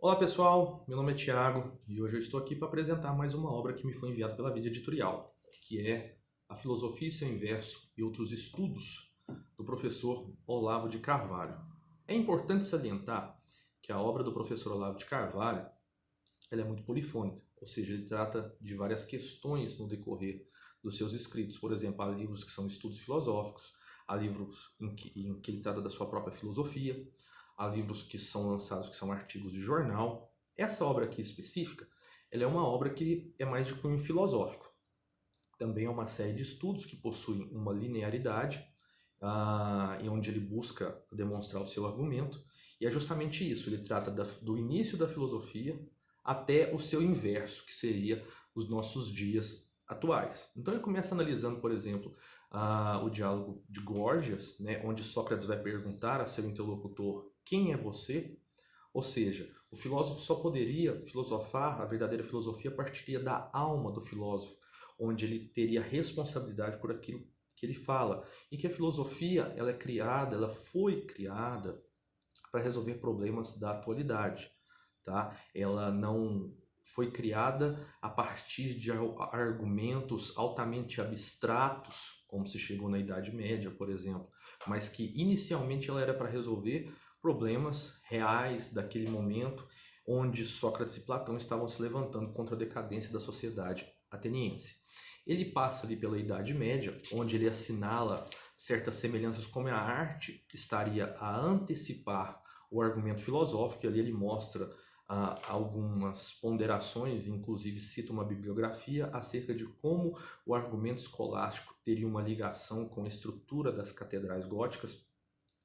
Olá pessoal, meu nome é Thiago e hoje eu estou aqui para apresentar mais uma obra que me foi enviada pela Vida Editorial, que é A Filosofia e seu Inverso e Outros Estudos, do professor Olavo de Carvalho. É importante salientar que a obra do professor Olavo de Carvalho ela é muito polifônica, ou seja, ele trata de várias questões no decorrer dos seus escritos. Por exemplo, há livros que são estudos filosóficos, há livros em que ele trata da sua própria filosofia, há livros que são lançados que são artigos de jornal. Essa obra aqui específica, ela é uma obra que é mais de cunho filosófico. Também é uma série de estudos que possuem uma linearidade, em onde ele busca demonstrar o seu argumento, e é justamente isso, ele trata do início da filosofia até o seu inverso, que seria os nossos dias atuais. Então ele começa analisando, por exemplo, o diálogo de Górgias, né, onde Sócrates vai perguntar a seu interlocutor: quem é você? Ou seja, o filósofo só poderia filosofar, a verdadeira filosofia partiria da alma do filósofo, onde ele teria responsabilidade por aquilo que ele fala. E que a filosofia, ela é criada, ela foi criada para resolver problemas da atualidade, tá? Ela não foi criada a partir de argumentos altamente abstratos, como se chegou na Idade Média, por exemplo, mas que inicialmente ela era para resolver problemas reais daquele momento, onde Sócrates e Platão estavam se levantando contra a decadência da sociedade ateniense. Ele passa ali pela Idade Média, onde ele assinala certas semelhanças como a arte estaria a antecipar o argumento filosófico, e ali ele mostra algumas ponderações, inclusive cita uma bibliografia acerca de como o argumento escolástico teria uma ligação com a estrutura das catedrais góticas,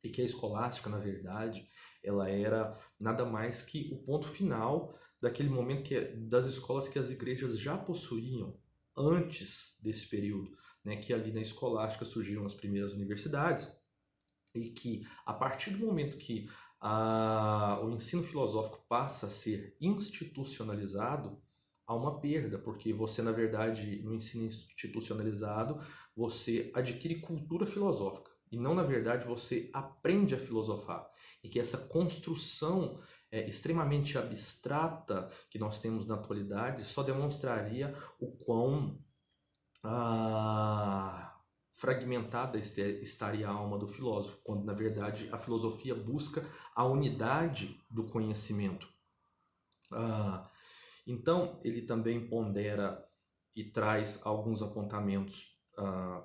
e que a escolástica, na verdade, ela era nada mais que o ponto final daquele momento das escolas que as igrejas já possuíam antes desse período, né, que ali na escolástica surgiram as primeiras universidades, e que a partir do momento que o ensino filosófico passa a ser institucionalizado, há uma perda, porque você, na verdade, no ensino institucionalizado, você adquire cultura filosófica e não, na verdade, você aprende a filosofar. E que essa construção extremamente abstrata que nós temos na atualidade só demonstraria o quão fragmentada estaria a alma do filósofo, quando na verdade a filosofia busca a unidade do conhecimento. Então ele também pondera e traz alguns apontamentos,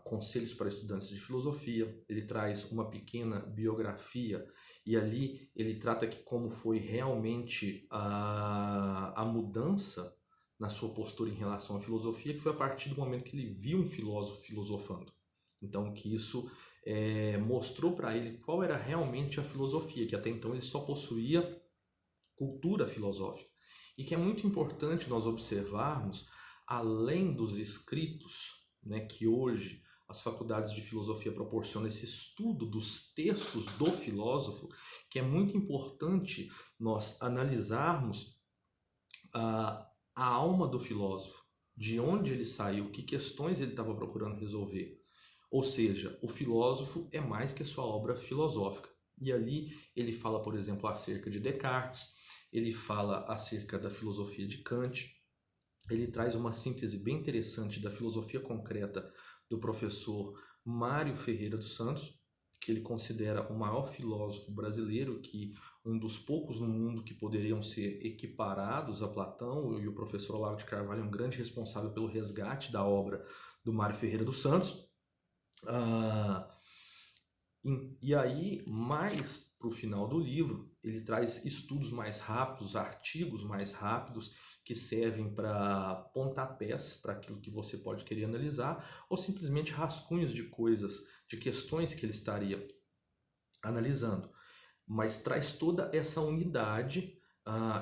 conselhos para estudantes de filosofia. Ele traz uma pequena biografia e ali ele trata que como foi realmente a mudança na sua postura em relação à filosofia, que foi a partir do momento que ele viu um filósofo filosofando. Então, que isso mostrou para ele qual era realmente a filosofia, que até então ele só possuía cultura filosófica. E que é muito importante nós observarmos, além dos escritos, né, que hoje as faculdades de filosofia proporcionam esse estudo dos textos do filósofo, que é muito importante nós analisarmos a alma do filósofo, de onde ele saiu, que questões ele estava procurando resolver. Ou seja, o filósofo é mais que a sua obra filosófica. E ali ele fala, por exemplo, acerca de Descartes, ele fala acerca da filosofia de Kant, ele traz uma síntese bem interessante da filosofia concreta do professor Mário Ferreira dos Santos, que ele considera o maior filósofo brasileiro, que um dos poucos no mundo que poderiam ser equiparados a Platão, e o professor Olavo de Carvalho é um grande responsável pelo resgate da obra do Mário Ferreira dos Santos. Ah, e aí, mais para o final do livro, ele traz estudos mais rápidos, artigos mais rápidos, que servem para pontapés para aquilo que você pode querer analisar, ou simplesmente rascunhos de coisas, de questões que ele estaria analisando. Mas traz toda essa unidade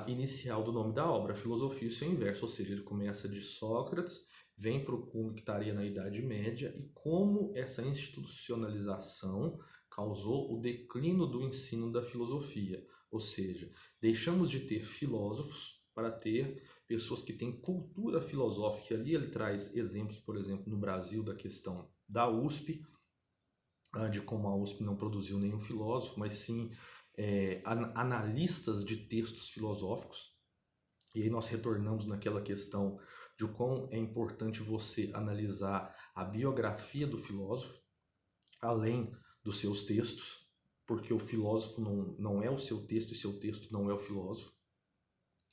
inicial do nome da obra, a filosofia e seu inverso, ou seja, ele começa de Sócrates, vem para o cume que estaria na Idade Média, e como essa institucionalização causou o declínio do ensino da filosofia, ou seja, deixamos de ter filósofos para ter pessoas que têm cultura filosófica. Ali ele traz exemplos, por exemplo, no Brasil, da questão da USP, de como a USP não produziu nenhum filósofo, mas sim analistas de textos filosóficos. E aí nós retornamos naquela questão de o quão é importante você analisar a biografia do filósofo, além dos seus textos, porque o filósofo não é o seu texto e seu texto não é o filósofo.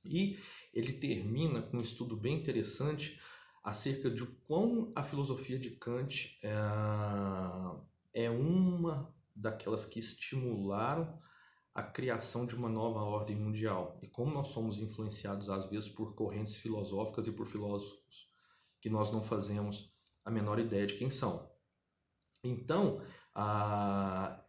E ele termina com um estudo bem interessante acerca de quão a filosofia de Kant é uma daquelas que estimularam a criação de uma nova ordem mundial. E como nós somos influenciados às vezes por correntes filosóficas e por filósofos que nós não fazemos a menor ideia de quem são. Então,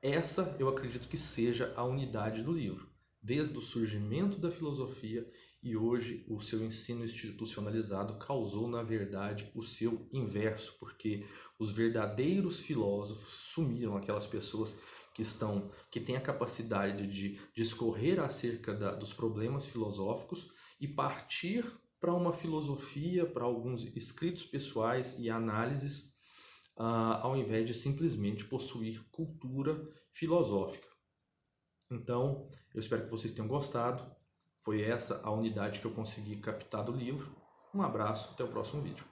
essa eu acredito que seja a unidade do livro. Desde o surgimento da filosofia e hoje o seu ensino institucionalizado causou, na verdade, o seu inverso, porque os verdadeiros filósofos sumiram, aquelas pessoas que têm a capacidade de discorrer acerca dos problemas filosóficos e partir para uma filosofia, para alguns escritos pessoais e análises, ao invés de simplesmente possuir cultura filosófica. Então, eu espero que vocês tenham gostado. Foi essa a unidade que eu consegui captar do livro. Um abraço, até o próximo vídeo.